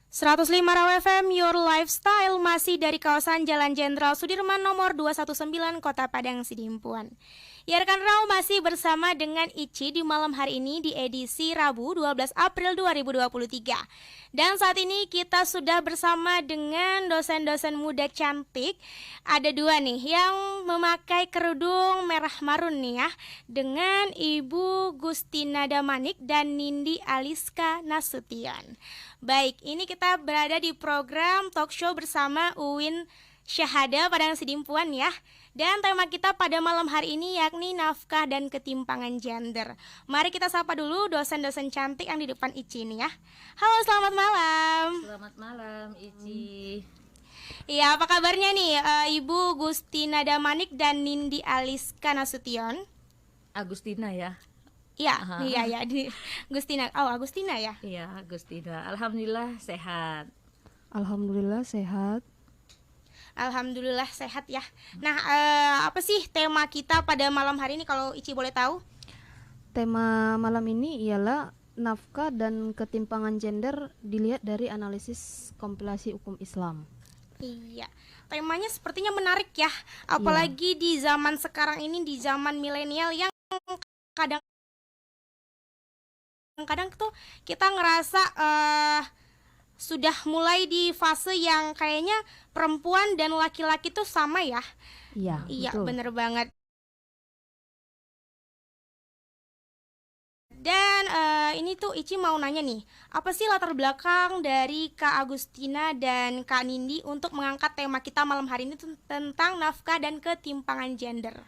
105 Raw FM, Your Lifestyle, masih dari kawasan Jalan Jenderal Sudirman nomor 219, Kota Padang Sidimpuan. Ya rekan Raw, masih bersama dengan Ici di malam hari ini di edisi Rabu 12 April 2023. Dan saat ini kita sudah bersama dengan dosen-dosen muda cantik. Ada dua nih yang memakai kerudung merah marun nih ya, dengan Ibu Gustina Damanik dan Nindi Aliska Nasution. Baik, ini kita berada di program talk show bersama Uwin Syahada Padang Sidimpuan ya. Dan tema kita pada malam hari ini yakni nafkah dan ketimpangan gender. Mari kita sapa dulu dosen-dosen cantik yang di depan Ici ini ya. Halo, selamat malam. Selamat malam, Ici. Iya, apa kabarnya nih Ibu Gustina Damanik dan Nindi Aliska Nasution? Agustina ya? Iya, iya di Gustina. Oh, Agustina ya? Iya, Agustina. Alhamdulillah sehat. Alhamdulillah sehat. Alhamdulillah sehat ya. Nah, apa sih tema kita pada malam hari ini kalau Ici boleh tahu? Tema malam ini ialah nafkah dan ketimpangan gender dilihat dari analisis kompilasi hukum Islam. Iya, temanya sepertinya menarik ya. Apalagi di zaman sekarang ini, di zaman milenial yang kadang-kadang tuh kita ngerasa sudah mulai di fase yang kayaknya perempuan dan laki-laki tuh sama ya. Iya, betul. bener banget. Dan ini tuh Ici mau nanya nih, apa sih latar belakang dari Kak Agustina dan Kak Nindi untuk mengangkat tema kita malam hari ini tentang nafkah dan ketimpangan gender?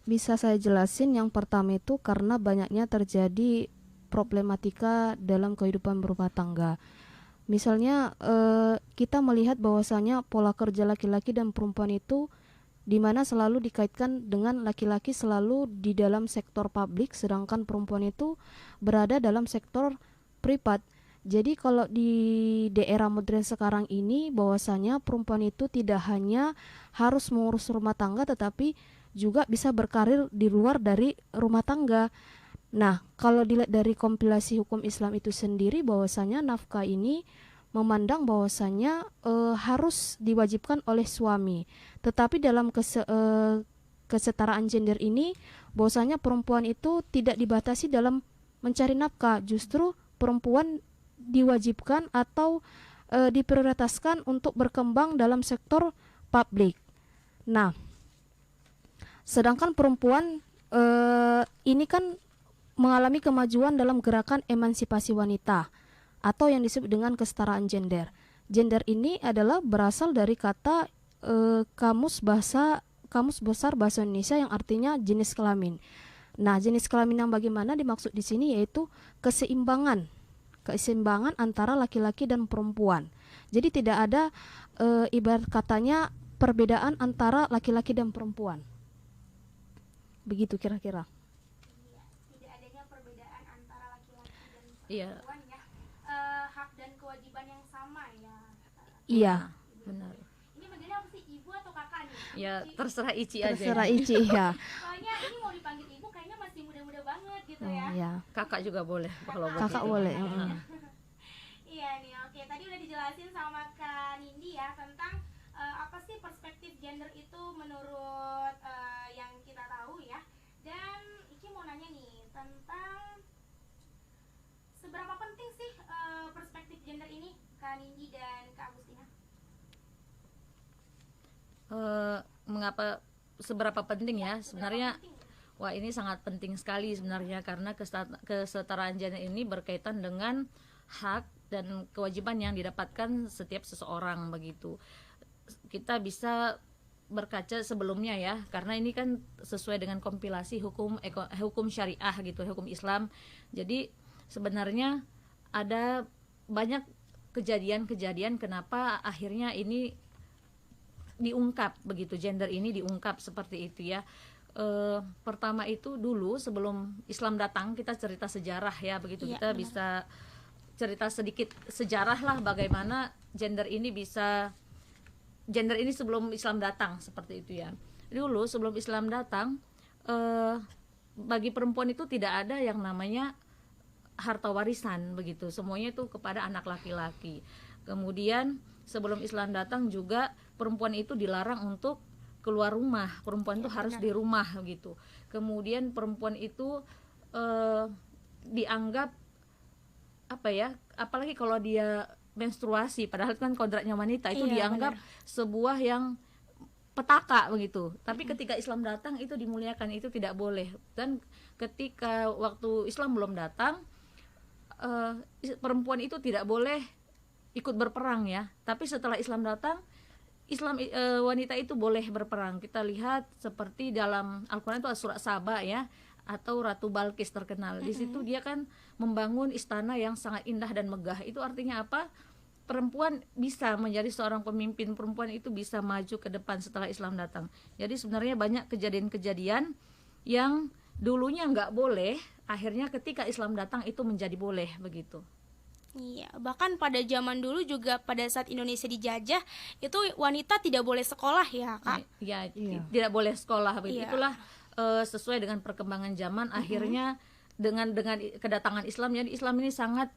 Bisa saya jelasin, yang pertama itu karena banyaknya terjadi problematika dalam kehidupan berumah tangga. Misalnya kita melihat bahwasanya pola kerja laki-laki dan perempuan itu di mana selalu dikaitkan dengan laki-laki selalu di dalam sektor publik, sedangkan perempuan itu berada dalam sektor privat. Jadi kalau di era modern sekarang ini bahwasanya perempuan itu tidak hanya harus mengurus rumah tangga tetapi juga bisa berkarir di luar dari rumah tangga. Nah, kalau dilihat dari kompilasi hukum Islam itu sendiri bahwasanya nafkah ini memandang bahwasanya harus diwajibkan oleh suami. Tetapi dalam kesetaraan gender ini bahwasanya perempuan itu tidak dibatasi dalam mencari nafkah, justru perempuan diwajibkan atau diprioritaskan untuk berkembang dalam sektor publik. Nah, sedangkan perempuan ini kan mengalami kemajuan dalam gerakan emansipasi wanita atau yang disebut dengan kesetaraan gender. Gender ini adalah berasal dari kata kamus besar bahasa Indonesia yang artinya jenis kelamin. Nah, jenis kelamin yang bagaimana dimaksud di sini yaitu keseimbangan antara laki-laki dan perempuan. Jadi tidak ada ibarat katanya perbedaan antara laki-laki dan perempuan. Begitu kira-kira. Tidak adanya perbedaan antara laki-laki dan perempuan ya. Hak dan kewajiban yang sama ya. Iya, benar. Ini manggilnya apa sih, ibu atau kakak nih? Ya, terserah Ici aja. Terserah Ici ya. Soalnya ini mau dipanggil ibu kayaknya masih muda-muda banget gitu ya. Iya. Kakak juga boleh kalau Kakak begitu. boleh. Iya nih, oke. Tadi udah dijelasin sama Kak Nindi ya tentang apa sih perspektif gender itu menurut yang kita tahu ya. Dan Iki mau nanya nih tentang seberapa penting sih perspektif gender ini, Kak Nindi dan Kak Agustina? Mengapa seberapa penting ya? Sebenarnya Penting. wah, ini sangat penting sekali sebenarnya karena kesetaraan gender ini berkaitan dengan hak dan kewajiban yang didapatkan setiap seseorang begitu. Kita bisa berkaca sebelumnya ya, karena ini kan sesuai dengan kompilasi hukum syariah gitu, hukum Islam. Jadi sebenarnya ada banyak kejadian-kejadian kenapa akhirnya ini diungkap begitu, gender ini diungkap seperti itu ya. Pertama itu dulu sebelum Islam datang, kita cerita sejarah ya begitu, kita benar. Bisa cerita sedikit sejarah lah bagaimana gender ini sebelum Islam datang seperti itu ya. Dulu sebelum Islam datang bagi perempuan itu tidak ada yang namanya harta warisan begitu, semuanya itu kepada anak laki-laki. Kemudian sebelum Islam datang juga perempuan itu dilarang untuk keluar rumah, perempuan itu harus di rumah gitu. Kemudian perempuan itu dianggap apa ya, apalagi kalau dia menstruasi, padahal kan kodratnya wanita itu dianggap sebuah yang petaka begitu. Tapi ketika Islam datang itu dimuliakan, itu tidak boleh. Dan ketika waktu Islam belum datang, perempuan itu tidak boleh ikut berperang ya. Tapi setelah Islam datang, wanita itu boleh berperang. Kita lihat seperti dalam Al-Quran itu surat Saba ya, atau Ratu Balkis terkenal. Di situ dia kan membangun istana yang sangat indah dan megah. Itu artinya apa? Perempuan bisa menjadi seorang pemimpin, perempuan itu bisa maju ke depan setelah Islam datang. Jadi sebenarnya banyak kejadian-kejadian yang dulunya nggak boleh, akhirnya ketika Islam datang itu menjadi boleh begitu. Iya, bahkan pada zaman dulu juga pada saat Indonesia dijajah itu wanita tidak boleh sekolah ya Kak? Iya. Tidak boleh sekolah begitu. Itulah sesuai dengan perkembangan zaman, akhirnya dengan kedatangan Islam, jadi Islam ini sangat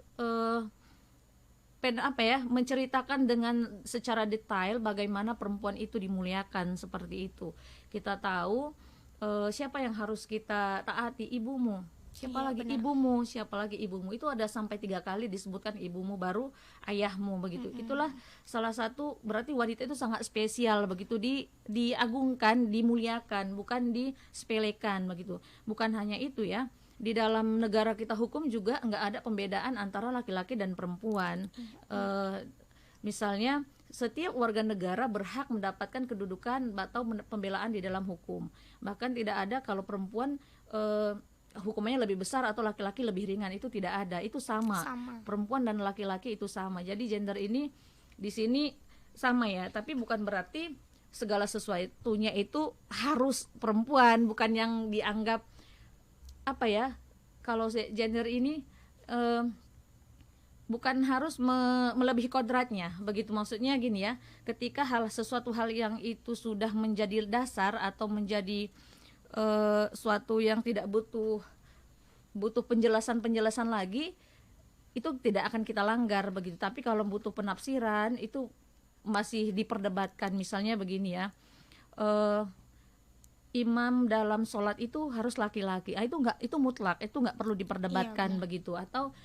menceritakan dengan secara detail bagaimana perempuan itu dimuliakan seperti itu. Kita tahu siapa yang harus kita taati, ibumu. Siapa lagi ibumu, itu ada sampai 3 kali disebutkan ibumu, baru ayahmu begitu. Itulah salah satu, berarti wanita itu sangat spesial begitu, diagungkan, dimuliakan, bukan disepelekan begitu. Bukan hanya itu ya, di dalam negara kita hukum juga nggak ada pembedaan antara laki-laki dan perempuan. Misalnya setiap warga negara berhak mendapatkan kedudukan atau pembelaan di dalam hukum. Bahkan tidak ada kalau perempuan hukumannya lebih besar atau laki-laki lebih ringan, itu tidak ada, itu sama. Perempuan dan laki-laki itu sama. Jadi gender ini di sini sama ya, tapi bukan berarti segala sesuatunya itu harus perempuan, bukan yang dianggap apa ya, kalau gender ini bukan harus melebihi kodratnya begitu. Maksudnya gini ya, ketika sesuatu hal yang itu sudah menjadi dasar atau menjadi suatu yang tidak butuh penjelasan lagi, itu tidak akan kita langgar begitu. Tapi kalau butuh penafsiran itu masih diperdebatkan. Misalnya begini ya, imam dalam sholat itu harus laki-laki, itu mutlak, itu nggak perlu diperdebatkan begitu. Atau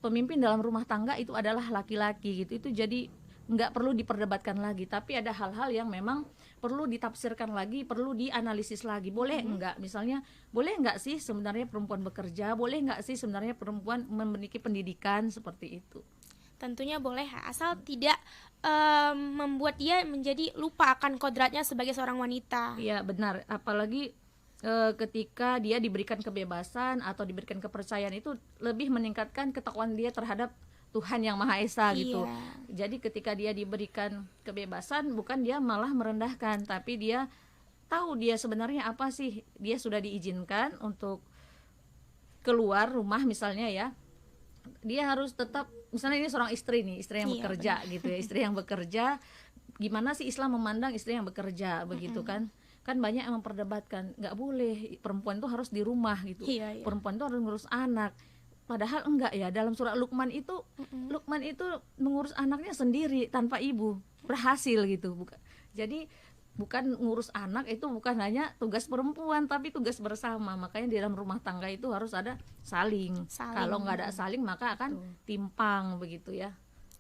pemimpin dalam rumah tangga itu adalah laki-laki gitu, itu jadi nggak perlu diperdebatkan lagi. Tapi ada hal-hal yang memang perlu ditafsirkan lagi, perlu dianalisis lagi. Boleh enggak, misalnya boleh enggak sih sebenarnya perempuan bekerja, boleh enggak sih sebenarnya perempuan memiliki pendidikan, seperti itu. Tentunya boleh, asal tidak membuat dia menjadi lupa akan kodratnya sebagai seorang wanita. Iya benar, apalagi ketika dia diberikan kebebasan atau diberikan kepercayaan, itu lebih meningkatkan ketakwaan dia terhadap Tuhan yang Maha Esa gitu. Jadi ketika dia diberikan kebebasan, bukan dia malah merendahkan, tapi dia tahu dia sebenarnya apa sih. Dia sudah diizinkan untuk keluar rumah misalnya ya, dia harus tetap, misalnya ini seorang istri nih, istri yang bekerja gitu ya, istri yang bekerja, gimana sih Islam memandang istri yang bekerja begitu kan banyak yang memperdebatkan, nggak boleh perempuan itu harus di rumah gitu, perempuan itu harus ngurus anak. Padahal enggak ya, dalam surat Luqman itu mengurus anaknya sendiri tanpa ibu, berhasil gitu. Jadi bukan ngurus anak itu bukan hanya tugas perempuan, tapi tugas bersama. Makanya di dalam rumah tangga itu harus ada saling. Kalau nggak ada saling maka akan timpang begitu ya.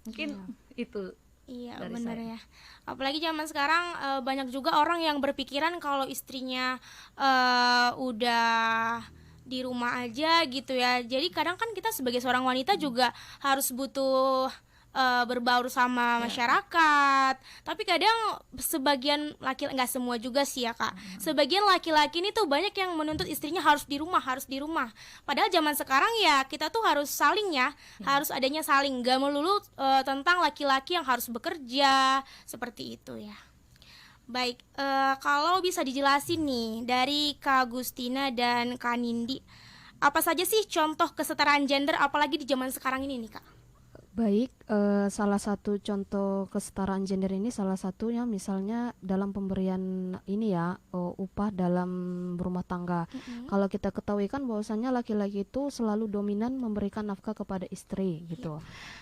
Mungkin itu. Iya benar ya. Apalagi zaman sekarang banyak juga orang yang berpikiran kalau istrinya udah di rumah aja gitu ya. Jadi kadang kan kita sebagai seorang wanita juga harus butuh berbaur sama masyarakat. Tapi kadang sebagian laki-laki, nggak semua juga sih ya Kak, sebagian laki-laki ini tuh banyak yang menuntut istrinya harus di rumah. Padahal zaman sekarang ya kita tuh harus saling ya, harus adanya saling, nggak melulu tentang laki-laki yang harus bekerja seperti itu ya. Baik, kalau bisa dijelasin nih dari Kak Agustina dan Kak Nindi, apa saja sih contoh kesetaraan gender apalagi di zaman sekarang ini nih Kak? Baik, salah satu contoh kesetaraan gender ini salah satunya misalnya dalam pemberian ini ya, upah dalam rumah tangga. Mm-mm. Kalau kita ketahui kan bahwasanya laki-laki itu selalu dominan memberikan nafkah kepada istri Iya. gitu.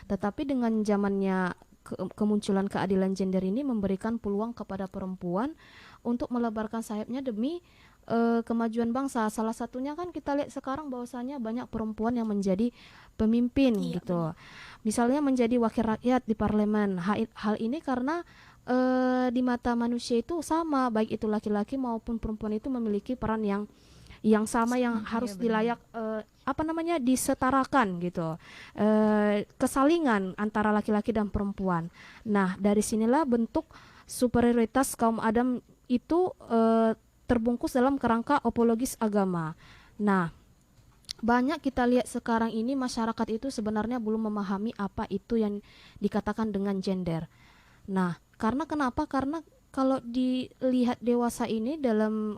Tetapi dengan zamannya kemunculan keadilan gender ini memberikan peluang kepada perempuan untuk melebarkan sayapnya demi kemajuan bangsa. Salah satunya kan kita lihat sekarang bahwasanya banyak perempuan yang menjadi pemimpin Iya, gitu. Misalnya menjadi wakil rakyat di parlemen. Hal ini karena di mata manusia itu sama, baik itu laki-laki maupun perempuan itu memiliki peran yang sama, yang harus Iya, benar. dilayak disetarakan gitu. Kesalingan antara laki-laki dan perempuan. Nah, dari sinilah bentuk superioritas kaum Adam itu terbungkus dalam kerangka apologis agama. Nah, banyak kita lihat sekarang ini masyarakat itu sebenarnya belum memahami apa itu yang dikatakan dengan gender. Nah, karena kenapa? Karena kalau dilihat dewasa ini dalam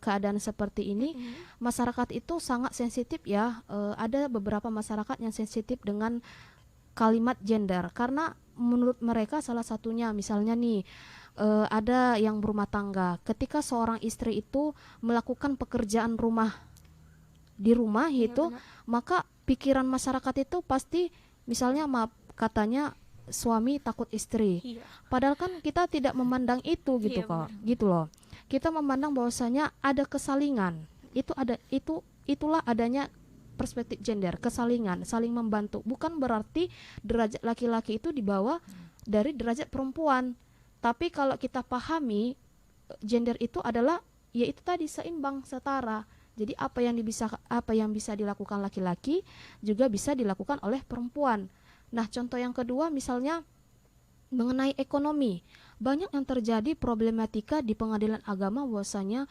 keadaan seperti ini, Mm-mm. masyarakat itu sangat sensitif ya. Ada beberapa masyarakat yang sensitif dengan kalimat gender karena menurut mereka salah satunya misalnya nih, ada yang berumah tangga. Ketika seorang istri itu melakukan pekerjaan rumah di rumah Iya, itu, benar. maka pikiran masyarakat itu pasti misalnya maaf katanya suami takut istri. Iya. Padahal kan kita tidak memandang itu gitu Iya, kok. Gitu loh. Kita memandang bahwasanya ada kesalingan. Itulah adanya perspektif gender, kesalingan, saling membantu. Bukan berarti derajat laki-laki itu di bawah dari derajat perempuan. Tapi kalau kita pahami gender itu adalah yaitu tadi seimbang, setara. Jadi apa yang bisa dilakukan laki-laki juga bisa dilakukan oleh perempuan. Nah, contoh yang kedua misalnya mengenai ekonomi. Banyak yang terjadi problematika di pengadilan agama bahwasanya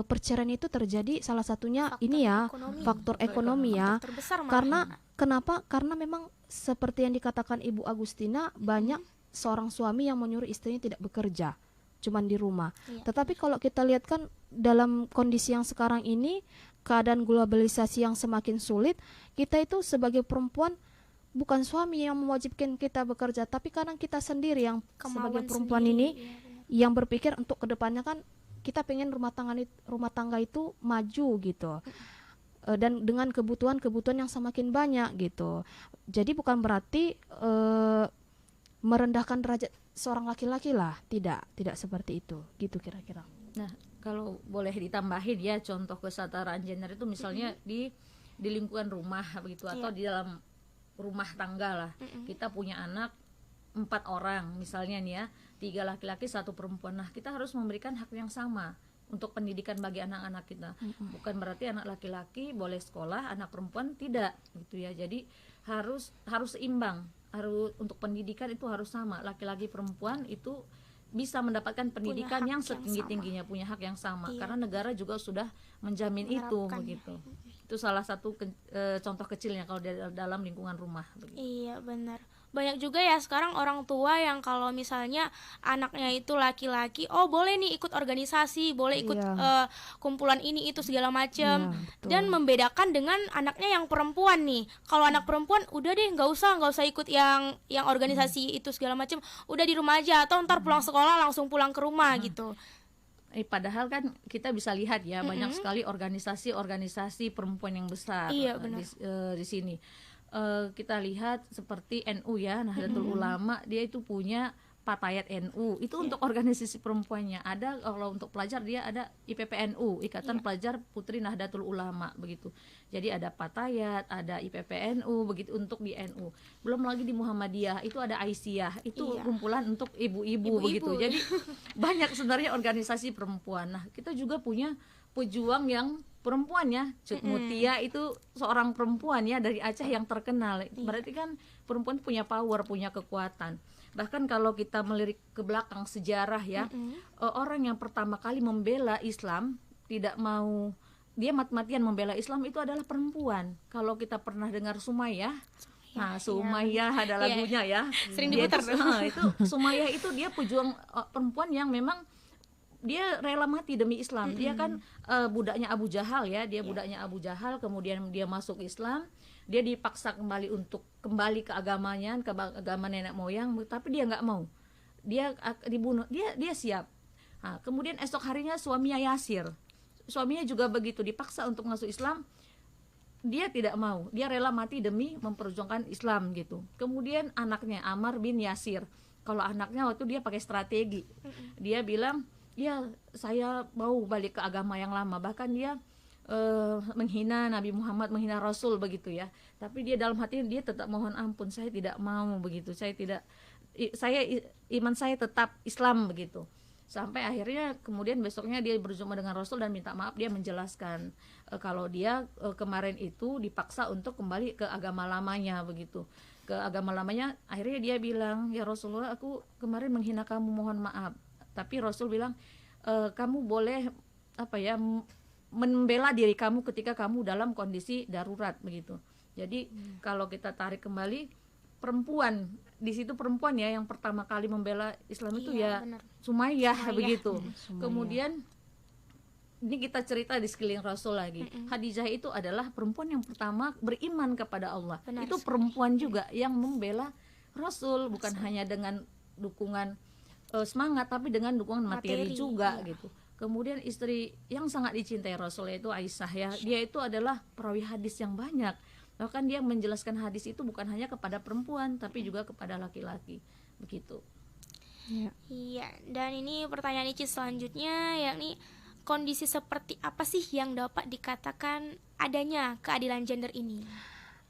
perceraian itu terjadi salah satunya faktor ekonomi ya. Faktor terbesar malah. Karena kenapa? Karena memang seperti yang dikatakan Ibu Agustina, banyak seorang suami yang menyuruh istrinya tidak bekerja, cuman di rumah. Iya. Tetapi kalau kita lihat kan dalam kondisi yang sekarang ini, keadaan globalisasi yang semakin sulit, kita itu sebagai perempuan bukan suami yang mewajibkan kita bekerja, tapi kadang kita sendiri yang sebagai perempuan sendiri. ini Iya, benar. yang berpikir untuk kedepannya kan kita pengen rumah tangga itu maju gitu. Dan dengan kebutuhan yang semakin banyak gitu. Jadi bukan berarti merendahkan derajat seorang laki-laki lah, tidak seperti itu gitu kira-kira. Nah, kalau boleh ditambahin ya, contoh kesetaraan gender itu misalnya di lingkungan rumah begitu, atau Iya. di dalam rumah tangga lah. Kita punya anak 4 orang misalnya nih ya, 3 laki-laki 1 perempuan. Nah, kita harus memberikan hak yang sama untuk pendidikan bagi anak-anak kita. Bukan berarti anak laki-laki boleh sekolah, anak perempuan tidak gitu ya. Jadi harus seimbang. Harus untuk pendidikan itu harus sama. Laki-laki perempuan itu bisa mendapatkan pendidikan hak yang yang setinggi-tingginya, punya hak yang sama. Iya. Karena negara juga sudah menjamin itu Menerapkannya. begitu. Itu salah satu contoh kecilnya kalau dalam lingkungan rumah begitu. Iya, benar. Banyak juga ya sekarang orang tua yang kalau misalnya anaknya itu laki-laki, oh boleh nih ikut organisasi, boleh ikut Iya. kumpulan ini itu segala macam. Iya, betul. Dan membedakan dengan anaknya yang perempuan nih. Kalau anak perempuan udah deh nggak usah ikut yang organisasi itu segala macam, udah di rumah aja atau ntar pulang sekolah langsung pulang ke rumah gitu. Padahal kan kita bisa lihat ya, banyak sekali organisasi perempuan yang besar Iya, benar. di sini. Kita lihat seperti NU ya, Nahdlatul Ulama, dia itu punya Patayat NU, itu untuk organisasi perempuannya. Ada kalau untuk pelajar dia ada IPPNU, Ikatan Pelajar Putri Nahdlatul Ulama begitu. Jadi ada Patayat, ada IPPNU begitu untuk di NU. Belum lagi di Muhammadiyah itu ada Aisyah, itu Iya. kumpulan untuk ibu-ibu begitu. Jadi banyak sebenarnya organisasi perempuan. Nah, kita juga punya pejuang yang perempuan ya, Cut Mutia itu seorang perempuan ya dari Aceh yang terkenal. Berarti kan perempuan punya power, punya kekuatan. Bahkan kalau kita melirik ke belakang sejarah ya, orang yang pertama kali membela Islam, tidak mau dia mati-matian membela Islam itu adalah perempuan. Kalau kita pernah dengar Sumayyah, nah Sumayyah ada lagunya ya, Sering Dia diputar itu Sumayyah itu dia pejuang perempuan yang memang dia rela mati demi Islam. Dia kan budaknya Abu Jahal ya, dia budaknya Abu Jahal, kemudian dia masuk Islam, dia dipaksa kembali untuk kembali ke agamanya, ke agama nenek moyang, tapi dia nggak mau, dia dibunuh, dia siap. Nah, kemudian esok harinya suaminya Yasir, suaminya juga begitu, dipaksa untuk masuk Islam, dia tidak mau, dia rela mati demi memperjuangkan Islam gitu. Kemudian anaknya Ammar bin Yasir, kalau anaknya waktu dia pakai strategi, dia bilang ya saya mau balik ke agama yang lama, bahkan dia menghina Nabi Muhammad, menghina Rasul begitu ya. Tapi dia dalam hati dia tetap mohon ampun, saya tidak mau begitu, iman saya tetap Islam begitu. Sampai akhirnya kemudian besoknya dia berjumpa dengan Rasul dan minta maaf, dia menjelaskan kalau dia kemarin itu dipaksa untuk kembali ke agama lamanya begitu. Ke agama lamanya, akhirnya dia bilang, ya Rasulullah, aku kemarin menghina kamu, mohon maaf. Tapi Rasul bilang, kamu boleh membela diri kamu ketika kamu dalam kondisi darurat begitu. Jadi kalau kita tarik kembali, perempuan di situ, perempuan ya yang pertama kali membela Islam itu ya benar. Sumayyah begitu. Sumayyah. Kemudian ini kita cerita di sekeliling Rasul lagi. Khadijah itu adalah perempuan yang pertama beriman kepada Allah. Benar Itu sekali. perempuan juga yang membela Rasul, bukan hanya dengan dukungan semangat, tapi dengan dukungan materi juga gitu. Kemudian istri yang sangat dicintai Rasul yaitu Aisyah ya, dia itu adalah perawi hadis yang banyak. Bahkan dia menjelaskan hadis itu bukan hanya kepada perempuan tapi juga kepada laki-laki begitu. Iya, dan ini pertanyaan Ici selanjutnya, yakni kondisi seperti apa sih yang dapat dikatakan adanya keadilan gender ini?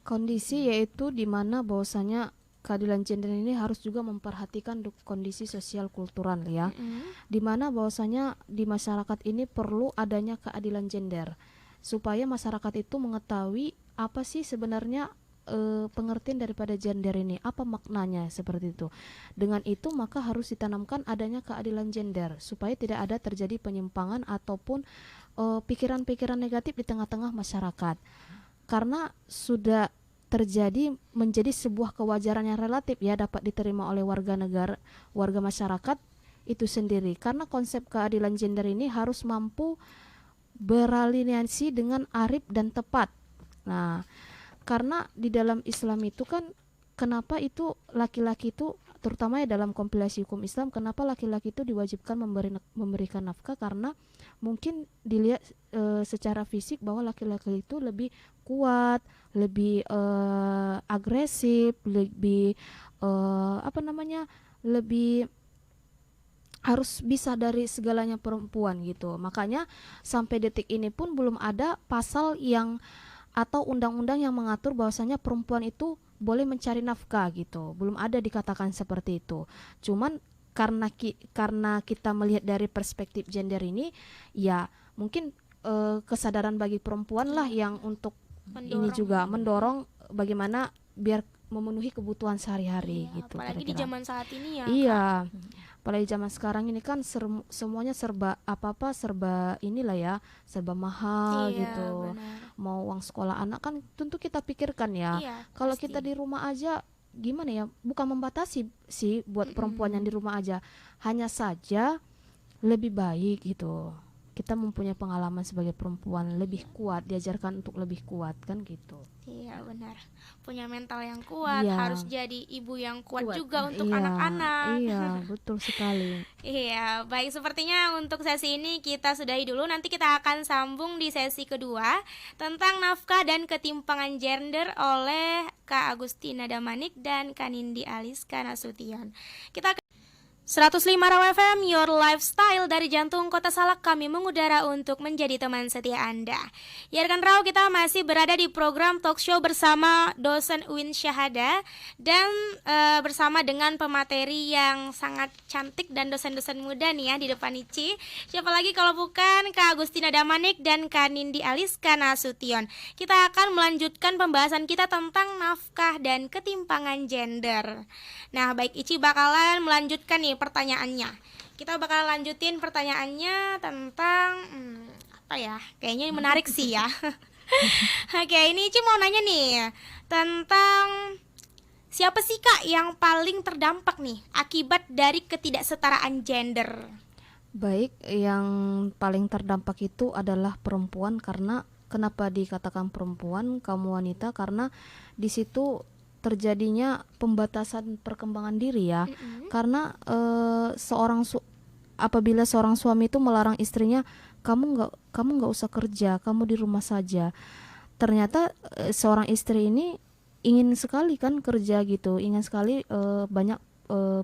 Kondisi yaitu di mana bahwasanya keadilan gender ini harus juga memperhatikan kondisi sosial kultural ya, di mana bahwasanya di masyarakat ini perlu adanya keadilan gender supaya masyarakat itu mengetahui apa sih sebenarnya pengertian daripada gender ini, apa maknanya seperti itu. Dengan itu maka harus ditanamkan adanya keadilan gender supaya tidak ada terjadi penyimpangan ataupun pikiran-pikiran negatif di tengah-tengah masyarakat. Karena sudah terjadi menjadi sebuah kewajaran yang relatif ya, dapat diterima oleh warga negara, warga masyarakat itu sendiri. Karena konsep keadilan gender ini harus mampu beraliansi dengan arif dan tepat. Nah, karena di dalam Islam itu kan, kenapa itu laki-laki itu, terutama ya dalam kompilasi hukum Islam, kenapa laki-laki itu diwajibkan memberikan nafkah? Karena mungkin dilihat secara fisik bahwa laki-laki itu lebih kuat, lebih agresif, lebih lebih harus bisa dari segalanya perempuan gitu. Makanya sampai detik ini pun belum ada pasal yang atau undang-undang yang mengatur bahwasanya perempuan itu boleh mencari nafkah gitu. Belum ada dikatakan seperti itu. Cuman karena kita melihat dari perspektif gender ini, ya mungkin kesadaran bagi perempuan lah yang untuk ini juga mendorong bagaimana biar memenuhi kebutuhan sehari-hari gitu. Apalagi di kira-kira. zaman saat ini ya. Iya. Apalagi zaman sekarang ini kan semuanya serba apa-apa serba inilah ya, serba mahal Iya, gitu. benar. Mau uang sekolah anak kan tentu kita pikirkan ya. Iya, Kalau pasti. kita di rumah aja gimana ya? Bukan membatasi sih buat perempuan yang di rumah aja. Hanya saja lebih baik gitu. Kita mempunyai pengalaman sebagai perempuan lebih kuat, diajarkan untuk lebih kuat kan gitu. Iya, benar. Punya mental yang kuat, Iya. harus jadi ibu yang kuat Kuat. juga untuk Iya, anak-anak. Iya, betul sekali. Iya, baik, sepertinya untuk sesi ini kita sudahi dulu. Nanti kita akan sambung di sesi kedua tentang nafkah dan ketimpangan gender oleh Kak Agustina Damanik dan Kanindi Aliska Nasution. Kita 105 Raw FM, Your Lifestyle, dari jantung kota Salak. Kami mengudara untuk menjadi teman setia Anda. Ya rekan Raw, kita masih berada di program talk show bersama dosen Uin Syahada dan bersama dengan pemateri yang sangat cantik dan dosen-dosen muda nih ya di depan Ici. Siapa lagi kalau bukan Kak Agustina Damanik dan Kanindi Aliska Nasution. Kita akan melanjutkan pembahasan kita tentang nafkah dan ketimpangan gender. Nah, baik, Ici bakalan melanjutkan nih pertanyaannya. Kita bakal lanjutin pertanyaannya tentang apa ya? Kayaknya menarik sih ya. Oke, ini Ici mau nanya nih tentang siapa sih Kak yang paling terdampak nih akibat dari ketidaksetaraan gender? Baik, yang paling terdampak itu adalah perempuan karena kenapa dikatakan perempuan, kaum wanita, karena di situ terjadinya pembatasan perkembangan diri ya. Karena apabila seorang suami itu melarang istrinya, kamu nggak usah kerja, kamu di rumah saja. Ternyata seorang istri ini ingin sekali kan kerja gitu, ingin sekali banyak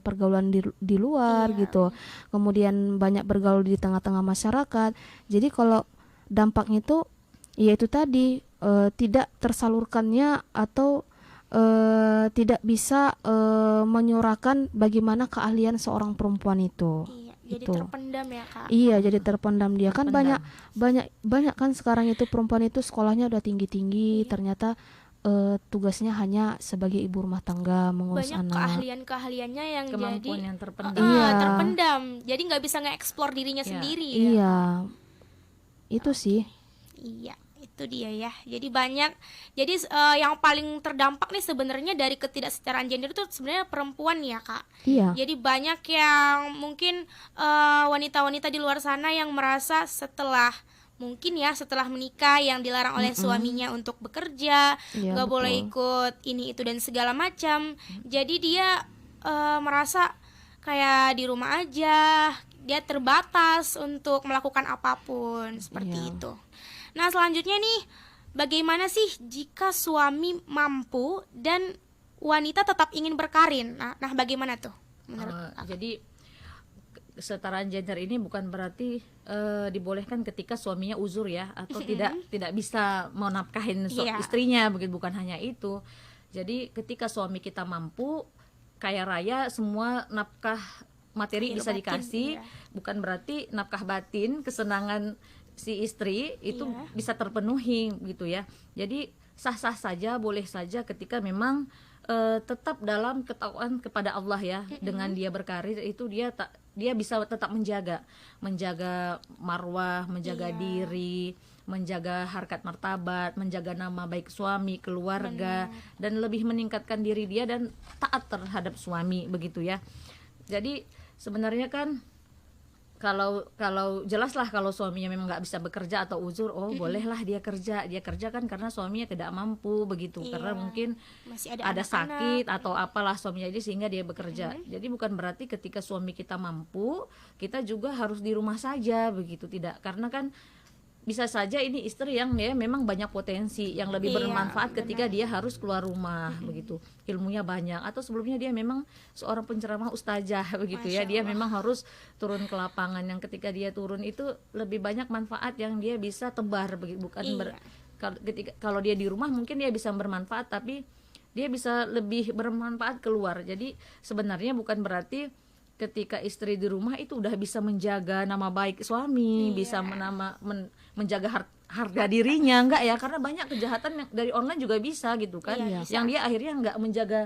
pergaulan di luar gitu, kemudian banyak bergaul di tengah-tengah masyarakat. Jadi kalau dampaknya itu yaitu tadi tidak tersalurkannya atau tidak bisa menyuarakan bagaimana keahlian seorang perempuan itu. Jadi Itu. terpendam ya Kak. Iya, jadi terpendam dia kan Terpendam. banyak kan sekarang itu perempuan itu sekolahnya udah tinggi-tinggi, ternyata tugasnya hanya sebagai ibu rumah tangga, mengurus Banyak anak. keahliannya yang Kemampuan jadi yang terpendam. Iya. terpendam. Jadi nggak bisa nge-explore dirinya Iya. sendiri ya. Iya, itu sih. Iya, itu dia ya. Jadi banyak. Jadi yang paling terdampak nih sebenarnya dari ketidaksetaraan gender itu sebenarnya perempuan ya Kak. Iya, Jadi banyak yang mungkin wanita-wanita di luar sana yang merasa setelah menikah yang dilarang oleh suaminya untuk bekerja, Iya, nggak boleh betul. ikut ini itu dan segala macam. Jadi dia merasa kayak di rumah aja, dia terbatas untuk melakukan apapun seperti Iya. itu. Nah selanjutnya nih, bagaimana sih jika suami mampu dan wanita tetap ingin berkarir? Nah bagaimana tuh menurut Kakak? Jadi kesetaraan gender ini bukan berarti dibolehkan ketika suaminya uzur ya, atau tidak bisa mau nafkahin Iya. istrinya, begitu. Bukan hanya itu. Jadi ketika suami kita mampu, kaya raya, semua nafkah materi Lahir bisa batin, dikasih, iya. bukan berarti nafkah batin, kesenangan si istri itu Iya. bisa terpenuhi gitu ya. Jadi sah-sah saja, boleh saja ketika memang tetap dalam ketakwaan kepada Allah ya. Dengan dia berkarir itu dia bisa tetap menjaga marwah, menjaga Iya. diri, menjaga harkat martabat, menjaga nama baik suami, keluarga, dan lebih meningkatkan diri dia dan taat terhadap suami begitu ya. Jadi sebenarnya kan kalau jelaslah kalau suaminya memang nggak bisa bekerja atau uzur, bolehlah dia kerja kan karena suaminya tidak mampu begitu. Iya. Karena mungkin Masih ada anak-anak. sakit atau apalah suaminya, jadi sehingga dia bekerja. Jadi bukan berarti ketika suami kita mampu kita juga harus di rumah saja begitu, tidak. Karena kan bisa saja ini istri yang ya memang banyak potensi yang lebih Iya, bermanfaat ketika dia harus keluar rumah begitu, ilmunya banyak, atau sebelumnya dia memang seorang penceramah ustazah begitu ya, Masya dia Allah. memang harus turun ke lapangan, yang ketika dia turun itu lebih banyak manfaat yang dia bisa tebar begitu. Bukan Iya. kalau dia di rumah mungkin dia bisa bermanfaat, tapi dia bisa lebih bermanfaat keluar. Jadi sebenarnya bukan berarti ketika istri di rumah itu udah bisa menjaga nama baik suami, Iya. bisa menjaga harga dirinya, enggak ya, karena banyak kejahatan yang dari online juga bisa gitu kan, Iya, bisa. yang dia akhirnya enggak menjaga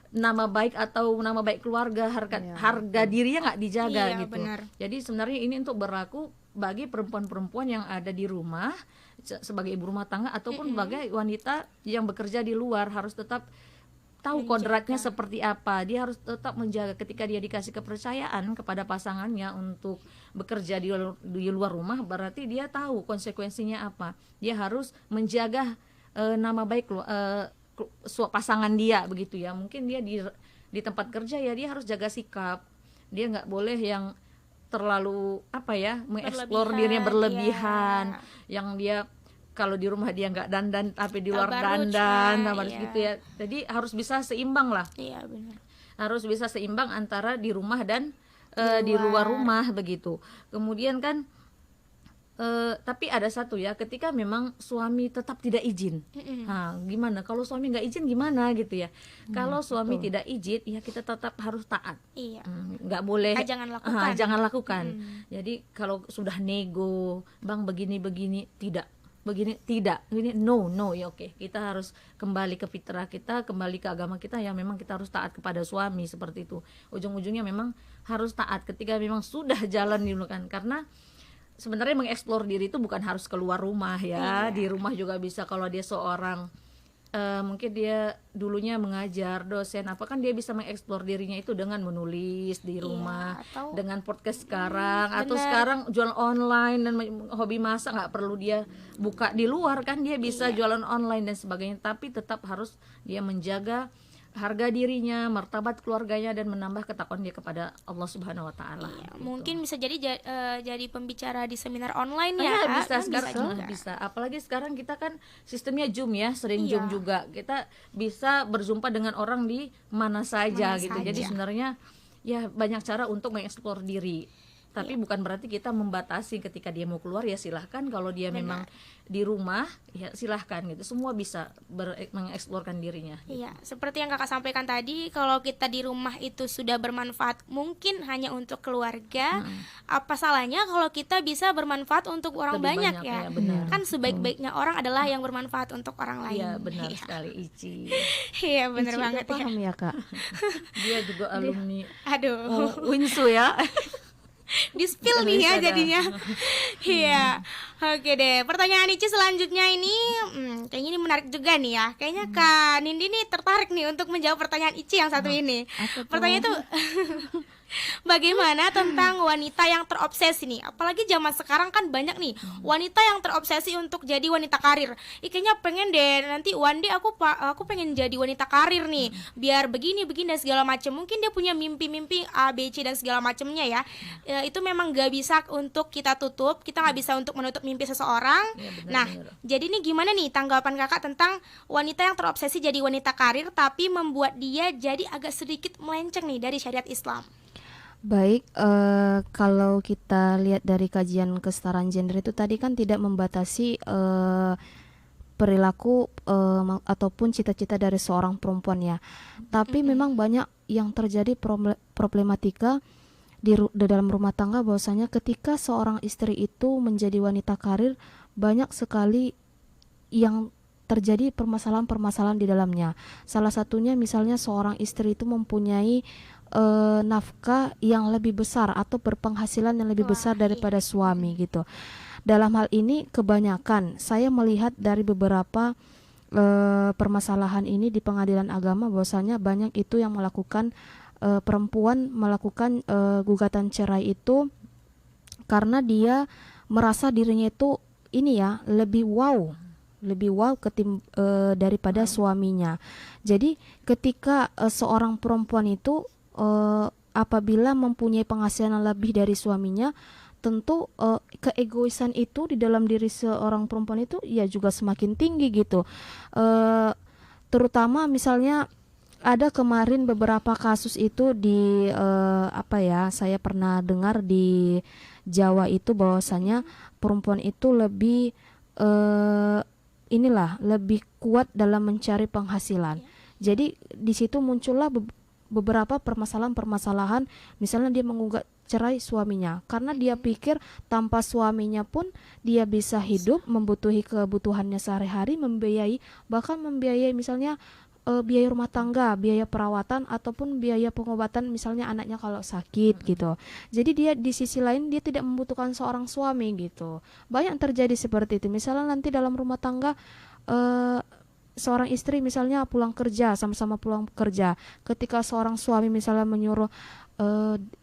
nama baik atau nama baik keluarga, harga dirinya nggak dijaga Iya, gitu. benar. Jadi sebenarnya ini untuk berlaku bagi perempuan-perempuan yang ada di rumah sebagai ibu rumah tangga ataupun sebagai wanita yang bekerja di luar, harus tetap tahu kodratnya seperti apa. Dia harus tetap menjaga ketika dia dikasih kepercayaan kepada pasangannya untuk bekerja di luar rumah, berarti dia tahu konsekuensinya apa. Dia harus menjaga nama baik pasangan dia begitu ya. Mungkin dia di tempat kerja ya dia harus jaga sikap. Dia nggak boleh yang terlalu mengeksplor dirinya berlebihan, yang dia kalau di rumah dia nggak dandan tapi di luar Tabarruj, dandan, nah, tabarruj iya. gitu ya. Jadi harus bisa seimbang lah, Iya benar. harus bisa seimbang antara di rumah dan di luar rumah begitu. Kemudian kan tapi ada satu ya, ketika memang suami tetap tidak izin, nah gimana kalau suami nggak izin gimana gitu ya. Kalau suami tidak izin ya kita tetap harus taat. Iya. Nggak boleh Jangan lakukan. jangan lakukan. Jadi kalau sudah nego, bang begini tidak, begini tidak, ini no ya oke. Kita harus kembali ke fitrah kita, kembali ke agama kita yang memang kita harus taat kepada suami seperti itu. Ujung-ujungnya memang harus taat ketika memang sudah jalan dulu kan. Karena sebenarnya mengeksplor diri itu bukan harus keluar rumah ya. Di rumah juga bisa, kalau dia seorang mungkin dia dulunya mengajar, dosen, apa kan dia bisa mengeksplor dirinya itu dengan menulis di rumah, atau dengan podcast sekarang, atau benar. sekarang jualan online dan hobi masak, nggak perlu dia buka di luar kan, dia bisa jualan online dan sebagainya, tapi tetap harus dia menjaga harga dirinya, martabat keluarganya, dan menambah ketakwaan dia kepada Allah Subhanahu Wa Taala. Ya, gitu. mungkin bisa jadi jadi pembicara di seminar online Oh ya, ya, Kak? bisa Kan sekarang juga. bisa. Apalagi sekarang kita kan sistemnya Zoom ya, sering Iya. Zoom juga. Kita bisa berjumpa dengan orang di mana saja Mana gitu. saja. Jadi sebenarnya ya banyak cara untuk mengeksplor diri. Tapi Iya. bukan berarti kita membatasi ketika dia mau keluar ya silahkan. Kalau dia memang di rumah ya silahkan gitu. Semua bisa mengeksplorkan dirinya. Iya, seperti yang Kakak sampaikan tadi, kalau kita di rumah itu sudah bermanfaat mungkin hanya untuk keluarga, apa salahnya kalau kita bisa bermanfaat untuk orang Lebih banyak banyak, ya? ya, benar. Kan sebaik-baiknya orang adalah yang bermanfaat untuk orang lain. Iya benar Iya. sekali Ici. Iya, bener Ici banget udah ya. paham ya Kak. Dia juga alumni Aduh, Winsu ya. di-spill nih ya Bisa dah. jadinya. Iya. Oke deh, pertanyaan Ici selanjutnya ini kayaknya ini menarik juga nih ya. Kayaknya Kak Nindi nih tertarik nih untuk menjawab pertanyaan Ici yang satu ini. Apa tuh? Pertanyaan itu bagaimana tentang wanita yang terobsesi nih? Apalagi zaman sekarang kan banyak nih wanita yang terobsesi untuk jadi wanita karir. Kayaknya pengen deh nanti one day aku pengen jadi wanita karir nih, biar begini dan segala macam. Mungkin dia punya mimpi-mimpi A, B, C dan segala macamnya ya. Itu memang gak bisa untuk kita tutup. Kita nggak bisa untuk menutup mimpi seseorang. Iya, benar, Nah, benar. jadi nih gimana nih tanggapan Kakak tentang wanita yang terobsesi jadi wanita karir tapi membuat dia jadi agak sedikit melenceng nih dari syariat Islam? Baik, kalau kita lihat dari kajian kesetaraan gender itu tadi kan tidak membatasi perilaku ataupun cita-cita dari seorang perempuan ya. Tapi memang banyak yang terjadi problematika di dalam rumah tangga, bahwasanya ketika seorang istri itu menjadi wanita karir, banyak sekali yang terjadi permasalahan-permasalahan di dalamnya. Salah satunya misalnya seorang istri itu mempunyai nafkah yang lebih besar atau berpenghasilan yang lebih besar daripada suami gitu. Dalam hal ini kebanyakan saya melihat dari beberapa permasalahan ini di pengadilan agama, bahwasanya banyak itu yang melakukan perempuan melakukan gugatan cerai itu karena dia merasa dirinya itu ini ya lebih wow daripada suaminya. Jadi ketika seorang perempuan itu apabila mempunyai penghasilan lebih dari suaminya, tentu keegoisan itu di dalam diri seorang perempuan itu ya juga semakin tinggi gitu. Terutama misalnya ada kemarin beberapa kasus itu di saya pernah dengar di Jawa itu, bahwasanya perempuan itu lebih lebih kuat dalam mencari penghasilan. Jadi di situ muncullah beberapa permasalahan-permasalahan, misalnya dia menggugat cerai suaminya karena dia pikir tanpa suaminya pun dia bisa hidup, membutuhi kebutuhannya sehari-hari, bahkan membiayai misalnya biaya rumah tangga, biaya perawatan ataupun biaya pengobatan misalnya anaknya kalau sakit gitu. Jadi dia di sisi lain dia tidak membutuhkan seorang suami gitu. Banyak terjadi seperti itu. Misalnya nanti dalam rumah tangga seorang istri misalnya sama-sama pulang kerja. Ketika seorang suami misalnya menyuruh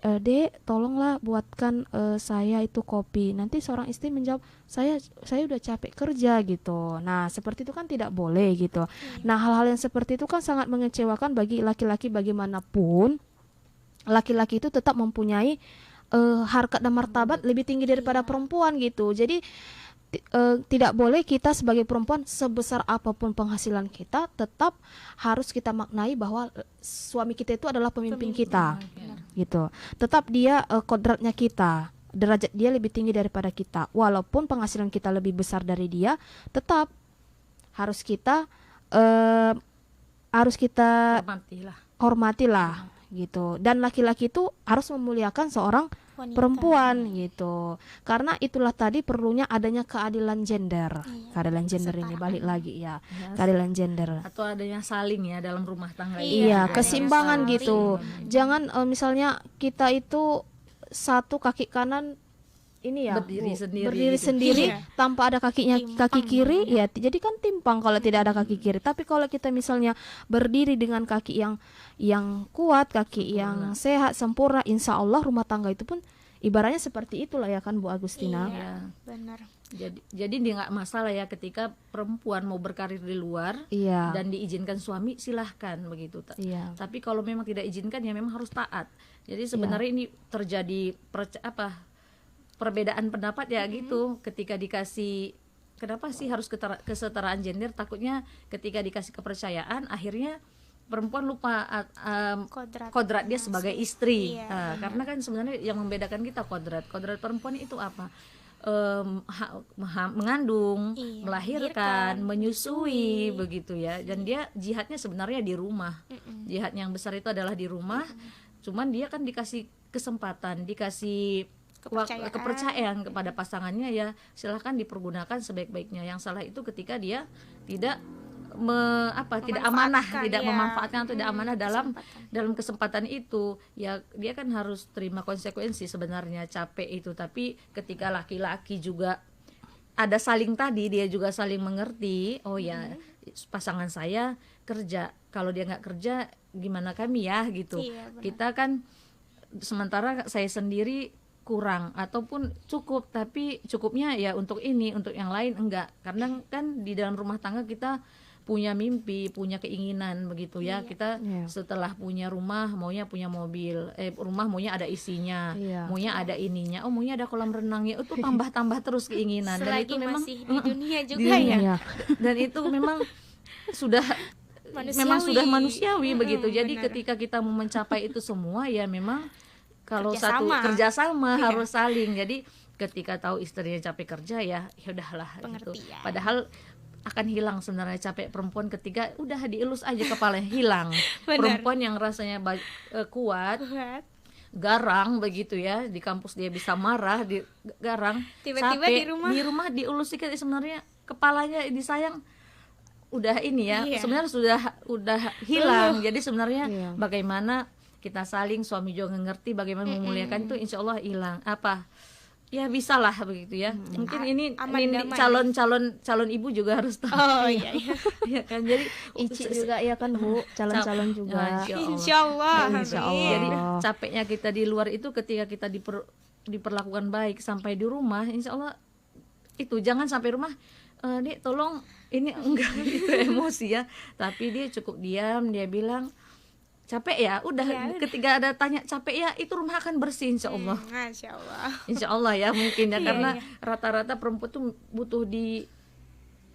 Dek, tolonglah buatkan saya itu kopi. Nanti seorang istri menjawab, saya udah capek kerja gitu. Nah, seperti itu kan tidak boleh gitu. Nah, hal-hal yang seperti itu kan sangat mengecewakan bagi laki-laki. Bagaimanapun laki-laki itu tetap mempunyai harkat dan martabat lebih tinggi daripada perempuan gitu. Jadi tidak boleh kita sebagai perempuan sebesar apapun penghasilan kita tetap harus kita maknai bahwa suami kita itu adalah pemimpin kita gitu. Tetap dia kodratnya kita, derajat dia lebih tinggi daripada kita. Walaupun penghasilan kita lebih besar dari dia, tetap harus kita hormatilah gitu. Dan laki-laki itu harus memuliakan seorang Wanita. perempuan gitu. Karena itulah tadi perlunya adanya keadilan gender. Keadilan gender ini balik lagi ya. Keadilan gender. Atau adanya saling ya dalam rumah tangga. Iya, juga. keseimbangan saling. gitu. Jangan misalnya kita itu satu kaki kanan ini ya Berdiri Bu, sendiri berdiri gitu. sendiri Iya. tanpa ada kakinya Timpang kaki kiri namanya. ya jadi kan timpang kalau tidak ada kaki kiri. Tapi kalau kita misalnya berdiri dengan kaki yang kuat, kaki yang sehat sempurna, insya Allah rumah tangga itu pun ibaratnya seperti itulah ya kan Bu Agustina. Iya, Ya. benar. Jadi dia nggak masalah ya ketika perempuan mau berkarir di luar Iya. dan diizinkan suami, silahkan begitu. Iya. Tapi kalau memang tidak izinkan ya memang harus taat. Jadi sebenarnya ini terjadi perbedaan pendapat ya gitu ketika dikasih. Kenapa sih harus kesetaraan gender? Takutnya ketika dikasih kepercayaan akhirnya perempuan lupa kodrat dia sebagai istri. Iya, Nah, karena kan sebenarnya yang membedakan kita kodrat perempuan itu apa? Mengandung, Iya, melahirkan, menyusui, menyusui. begitu ya. Dan dia jihadnya sebenarnya di rumah. Jihad yang besar itu adalah di rumah. Cuman dia kan dikasih kesempatan, dikasih kepercayaan kepada pasangannya, ya silahkan dipergunakan sebaik-baiknya. Yang salah itu ketika dia tidak tidak amanah, tidak ya. memanfaatkan atau tidak amanah dalam kesempatan itu, ya dia kan harus terima konsekuensi sebenarnya, capek itu. Tapi ketika laki-laki juga ada saling tadi, dia juga saling mengerti, oh ya pasangan saya kerja, kalau dia nggak kerja gimana kami ya gitu. Iya, benar. Kita kan sementara saya sendiri kurang ataupun cukup, tapi cukupnya ya untuk ini, untuk yang lain enggak. Karena kan di dalam rumah tangga kita punya mimpi, punya keinginan begitu ya. Kita setelah punya rumah maunya punya mobil, rumah maunya ada isinya, maunya ada ininya, maunya ada kolam renangnya, itu tambah-tambah terus keinginan. Dan Selagi itu memang masih di dunia di juga dunia. ya. Dan itu memang sudah memang sudah manusiawi begitu. Jadi benar. ketika kita mau mencapai itu semua ya memang kalau Kerjasama. Iya. harus saling. Jadi ketika tahu istrinya capek kerja ya udahlah gitu. Pengertian. Padahal akan hilang sebenarnya capek perempuan ketika udah dielus aja kepalanya hilang. Benar. Perempuan yang rasanya kuat, garang begitu ya, di kampus dia bisa marah, garang, Tiba-tiba capek, di rumah dielus dikit sebenarnya kepalanya disayang udah ini ya, Iya. sebenarnya udah hilang. Jadi sebenarnya bagaimana kita saling, suami juga ngerti bagaimana memuliakan itu, insya Allah hilang ya bisa lah begitu ya. Mungkin ini calon ibu juga harus tahu. Oh iya. Ya kan, jadi Ici juga ya kan Bu, calon-calon juga. Insya Allah. Insya Allah. Jadi capeknya kita di luar itu ketika kita diperlakukan baik sampai di rumah, insya Allah itu jangan sampai rumah Dek tolong ini enggak itu emosi ya, tapi dia cukup diam, dia bilang capek ya, udah ketika ada tanya capek ya, itu rumah akan bersih insya Allah. Masya Allah. Insya Allah ya mungkin ya, Iya, karena iya. rata-rata perempuan tuh butuh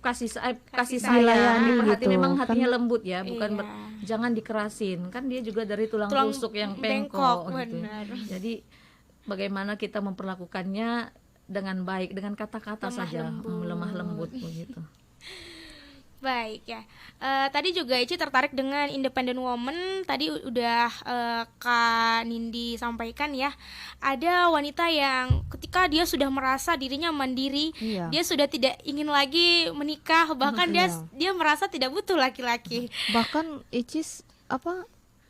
kasih Kasih sayang, sayang diperhati, gitu. memang hatinya Kan- lembut ya, bukan Iya. jangan dikerasin, kan dia juga dari tulang Tulang rusuk yang bengkok, bengkok gitu. benar. Jadi bagaimana kita memperlakukannya dengan baik, dengan kata-kata Lemah saja, lembut. lemah lembut begitu. Baik ya. Tadi juga Ici tertarik dengan independent woman. Tadi udah Kak Nindi sampaikan ya. Ada wanita yang ketika dia sudah merasa dirinya mandiri, Iya. dia sudah tidak ingin lagi menikah, bahkan dia merasa tidak butuh laki-laki. Bahkan Icis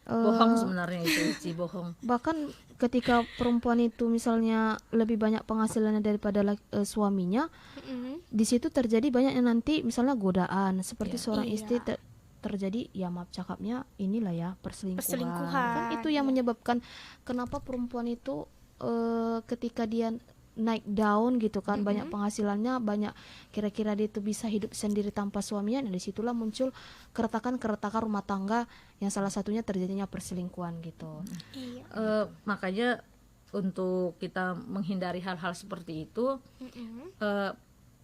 Bohong sebenarnya itu, Ci, bohong. bahkan ketika perempuan itu misalnya lebih banyak penghasilannya daripada suaminya, Mm-mm. di situ terjadi banyak yang nanti misalnya godaan seperti seorang Iya. istri terjadi ya maaf cakapnya inilah ya perselingkuhan. Perselingkuhan, Kan itu yang iya. menyebabkan kenapa perempuan itu ketika dia naik daun gitu kan, banyak penghasilannya, banyak kira-kira dia itu bisa hidup sendiri tanpa suaminya, dan disitulah muncul keretakan rumah tangga yang salah satunya terjadinya perselingkuhan gitu. Iya. Makanya untuk kita menghindari hal-hal seperti itu, Mm-mm.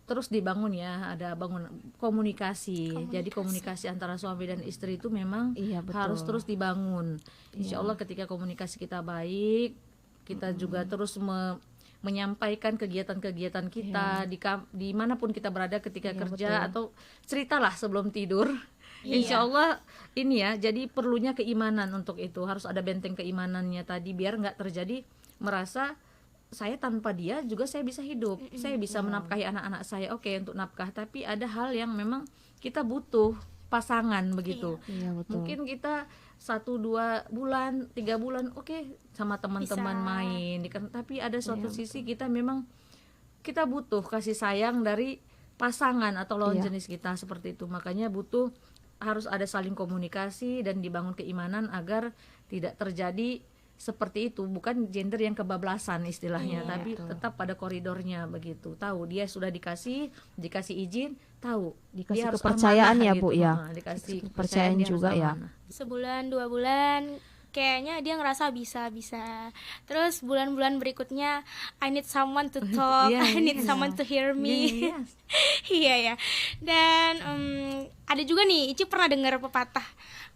terus dibangun ya, ada bangun komunikasi. Jadi komunikasi antara suami dan istri itu memang Iya, betul. harus terus dibangun. Insya Allah ketika komunikasi kita baik, kita juga terus menyampaikan kegiatan-kegiatan kita di manapun kita berada ketika kerja atau ceritalah sebelum tidur. Insya Allah ini ya, jadi perlunya keimanan untuk itu, harus ada benteng keimanannya tadi, biar nggak terjadi merasa saya tanpa dia juga saya bisa hidup, saya bisa menafkahi anak-anak saya, oke untuk nafkah, tapi ada hal yang memang kita butuh pasangan begitu. Iya, betul. Mungkin kita 1-2 bulan 3 bulan oke sama teman-teman Bisa. main, tapi ada suatu sisi kita memang kita butuh kasih sayang dari pasangan atau lawan Iya. jenis kita seperti itu. Makanya butuh harus ada saling komunikasi dan dibangun keimanan agar tidak terjadi seperti itu, bukan gender yang kebablasan istilahnya, Iya. tapi Betul. tetap pada koridornya begitu. Tahu dia sudah dikasih izin, tahu Dikasih dia harus kepercayaan amanah ya, Bu, gitu. ya. Dikasih Kepercayaan dia harus juga ya. amanah. Sebulan 2 bulan kayaknya dia ngerasa bisa, terus bulan-bulan berikutnya I need someone to talk, Iya, I need iya. someone to hear me. Iya, Iya ya. Dan ada juga nih, Ici pernah dengar pepatah.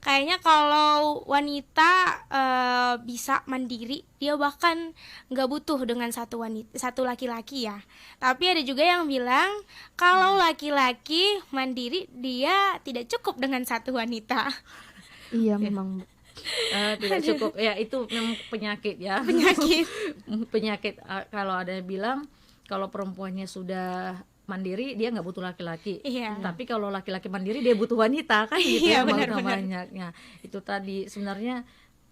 Kayaknya kalau wanita bisa mandiri, dia bahkan nggak butuh dengan satu laki-laki ya. Tapi ada juga yang bilang kalau laki-laki mandiri, dia tidak cukup dengan satu wanita. Iya memang. tidak cukup ya, itu memang penyakit ya. Penyakit. Penyakit. Kalau ada yang bilang kalau perempuannya sudah mandiri dia nggak butuh laki-laki. Iya. Tapi kalau laki-laki mandiri dia butuh wanita kan gitu Iya, ya, benar-benar. banyaknya. Itu tadi sebenarnya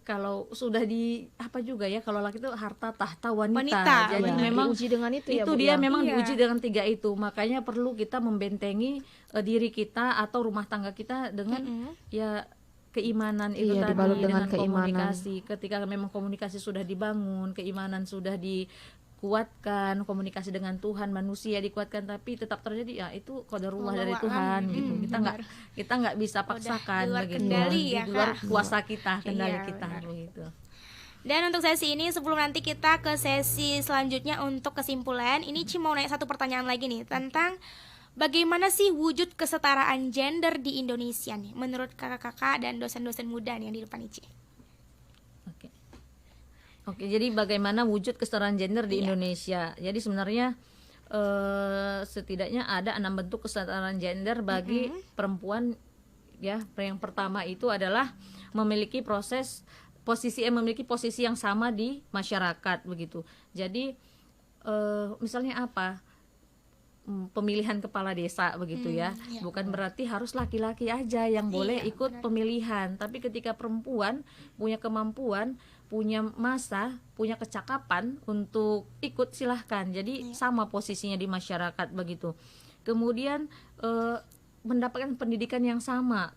kalau sudah di apa juga ya, kalau laki itu harta tahta wanita. Wanita, Jadi benar. memang diuji dengan itu ya, itu Bu, dia ya. memang Iya. diuji dengan 3 itu. Makanya perlu kita membentengi diri kita atau rumah tangga kita dengan ya keimanan itu Iya, tadi, dibalut dengan keimanan. komunikasi. Ketika memang komunikasi sudah dibangun, keimanan sudah dikuatkan, komunikasi dengan Tuhan, manusia dikuatkan, tapi tetap terjadi ya itu qadarullah dari Wallahu Tuhan a'lam. gitu. Kita nggak bisa paksakan di luar begitu. kendali Di ya, luar Kak. kuasa kita, kendali Iya, kita benar. begitu. Dan untuk sesi ini, sebelum nanti kita ke sesi selanjutnya untuk kesimpulan, ini Ci mau nanya satu pertanyaan lagi nih tentang bagaimana sih wujud kesetaraan gender di Indonesia nih menurut kakak-kakak dan dosen-dosen muda nih yang di depan Ici. Oke, jadi bagaimana wujud kesetaraan gender di Iya. Indonesia? Jadi sebenarnya setidaknya ada 6 bentuk kesetaraan gender bagi perempuan ya. Yang pertama itu adalah memiliki memiliki posisi yang sama di masyarakat begitu. Jadi misalnya apa? Pemilihan kepala desa begitu ya. Iya. Bukan berarti harus laki-laki aja yang boleh Iya, ikut pemilihan, tapi ketika perempuan punya kemampuan, punya masa, punya kecakapan untuk ikut, silahkan. Jadi sama posisinya di masyarakat begitu. Kemudian mendapatkan pendidikan yang sama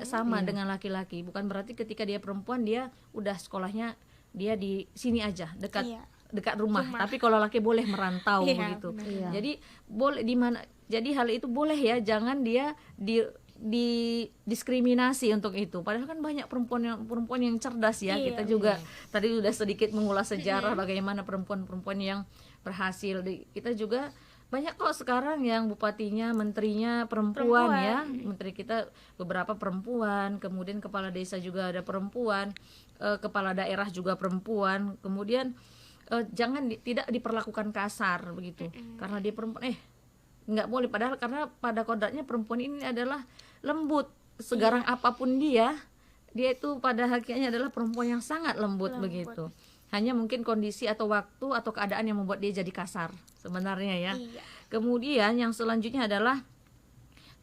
sama dengan laki-laki. Bukan berarti ketika dia perempuan dia udah sekolahnya dia di sini aja dekat Iya. dekat rumah. Tapi kalau laki boleh merantau Iya, begitu. benar. Iya. Jadi boleh di mana, jadi hal itu boleh ya, jangan dia di diskriminasi untuk itu. Padahal kan banyak perempuan yang cerdas ya. Iya, Kita juga tadi sudah sedikit mengulas sejarah bagaimana perempuan-perempuan yang berhasil. Kita juga banyak kok sekarang yang bupatinya, menterinya perempuan ya. Menteri kita beberapa perempuan, kemudian kepala desa juga ada perempuan, kepala daerah juga perempuan. Kemudian tidak diperlakukan kasar begitu. Karena dia perempuan nggak boleh, padahal karena pada kodratnya perempuan ini adalah lembut, segarang apapun dia itu pada hakikatnya adalah perempuan yang sangat lembut begitu. Hanya mungkin kondisi atau waktu atau keadaan yang membuat dia jadi kasar sebenarnya ya. Iya. Kemudian yang selanjutnya adalah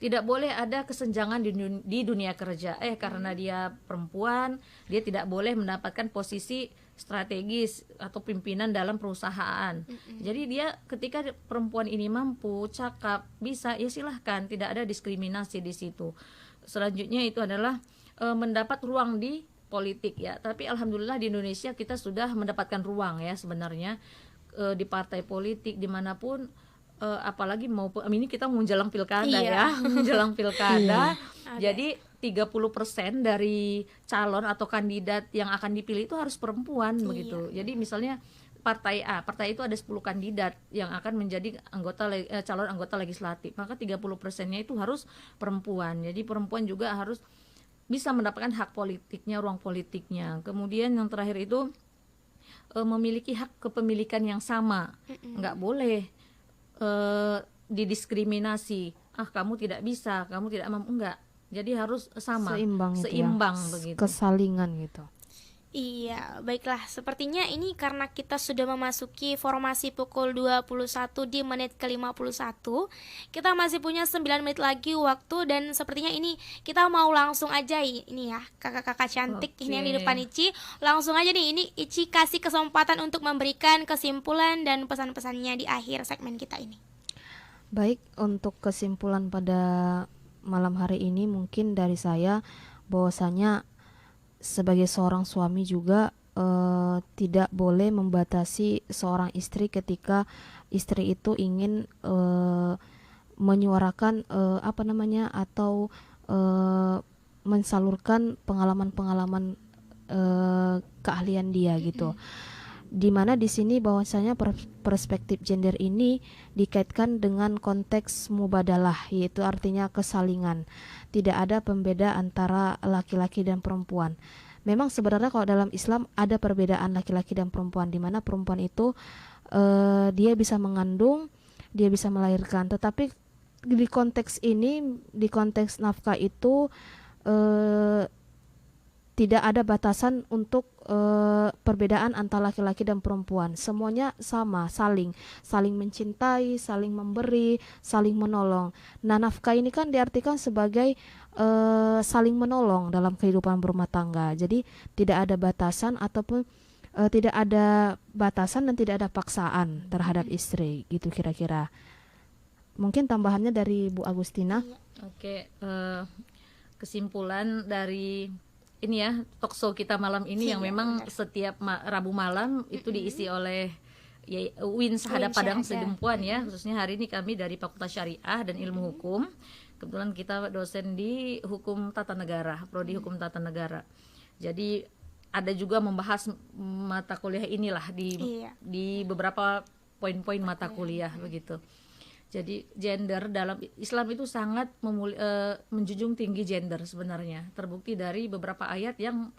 tidak boleh ada kesenjangan di dunia kerja. Karena dia perempuan, dia tidak boleh mendapatkan posisi strategis atau pimpinan dalam perusahaan. Jadi dia ketika perempuan ini mampu, cakap, bisa, ya silahkan, tidak ada diskriminasi di situ. Selanjutnya itu adalah mendapat ruang di politik ya. Tapi alhamdulillah di Indonesia kita sudah mendapatkan ruang ya sebenarnya di partai politik dimanapun. Apalagi ini kita menjelang pilkada ya, menjelang pilkada. Jadi 30% dari calon atau kandidat yang akan dipilih itu harus perempuan begitu. Jadi misalnya partai A, partai itu ada 10 kandidat yang akan menjadi calon anggota legislatif. Maka 30%-nya itu harus perempuan. Jadi perempuan juga harus bisa mendapatkan hak politiknya, ruang politiknya. Kemudian yang terakhir itu memiliki hak kepemilikan yang sama. Nggak boleh didiskriminasi. Kamu tidak bisa, kamu tidak mampu, enggak. Jadi harus sama, Seimbang seimbang itu ya. begitu. Kesalingan gitu. Iya, baiklah. Sepertinya ini karena kita sudah memasuki formasi pukul 21 di menit ke-51. Kita masih punya 9 menit lagi waktu dan sepertinya ini kita mau langsung aja ini ya, kakak-kakak cantik ini yang di depan Ici. Langsung aja nih, ini Ici kasih kesempatan untuk memberikan kesimpulan dan pesan-pesannya di akhir segmen kita ini. Baik, untuk kesimpulan pada malam hari ini mungkin dari saya bahwasanya sebagai seorang suami juga tidak boleh membatasi seorang istri ketika istri itu ingin menyuarakan atau mensalurkan pengalaman-pengalaman keahlian dia gitu. Dimana di sini bahwasanya perspektif gender ini dikaitkan dengan konteks mubadalah, yaitu artinya kesalingan. Tidak ada pembeda antara laki-laki dan perempuan. Memang sebenarnya kalau dalam Islam ada perbedaan laki-laki dan perempuan, di mana perempuan itu dia bisa mengandung, dia bisa melahirkan. Tetapi di konteks ini, di konteks nafkah itu tidak ada batasan untuk perbedaan antara laki-laki dan perempuan. Semuanya sama, saling mencintai, saling memberi, saling menolong. Nah, nafkah ini kan diartikan sebagai saling menolong dalam kehidupan berumah tangga. Jadi tidak ada batasan ataupun tidak ada batasan dan tidak ada paksaan terhadap istri, gitu kira-kira. Mungkin tambahannya dari Bu Agustina. Oke, kesimpulan dari ini ya talkshow kita malam ini yang memang setiap Rabu malam itu diisi oleh UIN Syahada Padang Sidempuan ya, khususnya hari ini kami dari Fakultas Syariah dan Ilmu Hukum. Kebetulan kita dosen di Hukum Tata Negara, Prodi Hukum Tata Negara. Jadi ada juga membahas mata kuliah inilah di beberapa poin-poin mata kuliah begitu. Jadi gender dalam Islam itu sangat menjunjung tinggi gender sebenarnya. Terbukti dari beberapa ayat yang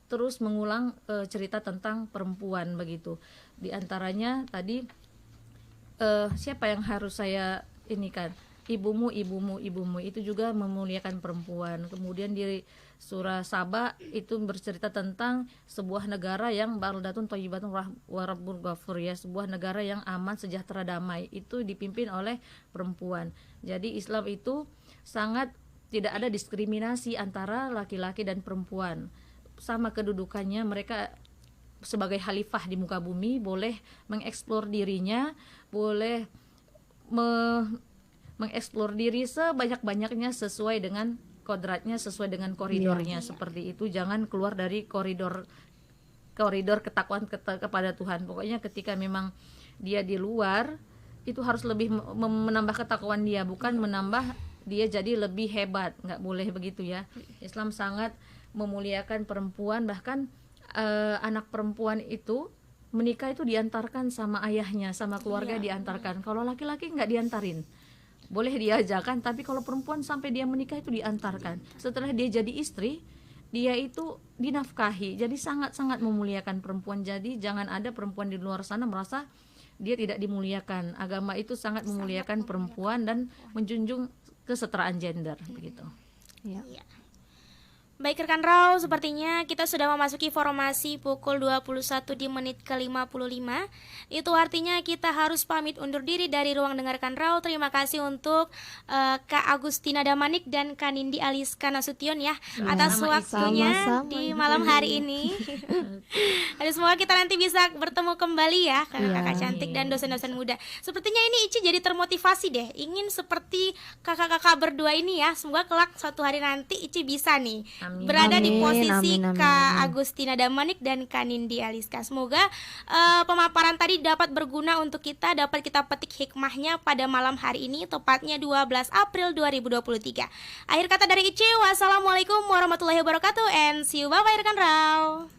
terus mengulang cerita tentang perempuan begitu. Di antaranya tadi siapa yang harus saya ini kan? Ibumu, ibumu, ibumu, itu juga memuliakan perempuan. Kemudian di surah Saba itu bercerita tentang sebuah negara yang baldatun thayyibatun wa rabbul ghafur ya, sebuah negara yang aman, sejahtera, damai, itu dipimpin oleh perempuan. Jadi Islam itu sangat tidak ada diskriminasi antara laki-laki dan perempuan. Sama kedudukannya, mereka sebagai khalifah di muka bumi boleh mengeksplor dirinya, boleh mengeksplor diri sebanyak-banyaknya sesuai dengan kodratnya, sesuai dengan koridornya. Seperti itu, jangan keluar dari koridor ketakwaan kepada Tuhan. Pokoknya ketika memang dia di luar itu harus lebih menambah ketakwaan dia, bukan menambah dia jadi lebih hebat. Nggak boleh begitu ya. Islam sangat memuliakan perempuan, bahkan anak perempuan itu menikah itu diantarkan sama ayahnya, sama keluarga diantarkan. Kalau laki-laki nggak diantarin, boleh diajarkan, tapi kalau perempuan sampai dia menikah itu diantarkan. Setelah dia jadi istri, dia itu dinafkahi. Jadi sangat-sangat memuliakan perempuan. Jadi jangan ada perempuan di luar sana merasa dia tidak dimuliakan. Agama itu sangat memuliakan perempuan dan menjunjung kesetaraan gender begitu. Ya. Baik rekan Rau, sepertinya kita sudah memasuki formasi pukul 21 di menit ke-55. Itu artinya kita harus pamit undur diri dari ruang dengarkan Rau. Terima kasih untuk Kak Agustina Damanik dan Kak Nindi Aliska Nasution ya, atas waktunya di malam hari ini. Dan semoga kita nanti bisa bertemu kembali ya, kakak cantik dan dosen-dosen muda. Sepertinya ini Ici jadi termotivasi deh, ingin seperti kakak-kakak berdua ini ya. Semoga kelak suatu hari nanti Ici bisa nih berada di posisi Kak Agustina Damanik dan Kak Nindi Aliska. Semoga pemaparan tadi dapat berguna untuk kita, dapat kita petik hikmahnya pada malam hari ini, tepatnya 12 April 2023. Akhir kata dari Ici, wassalamualaikum warahmatullahi wabarakatuh, and see you, bye-bye rekan Rau.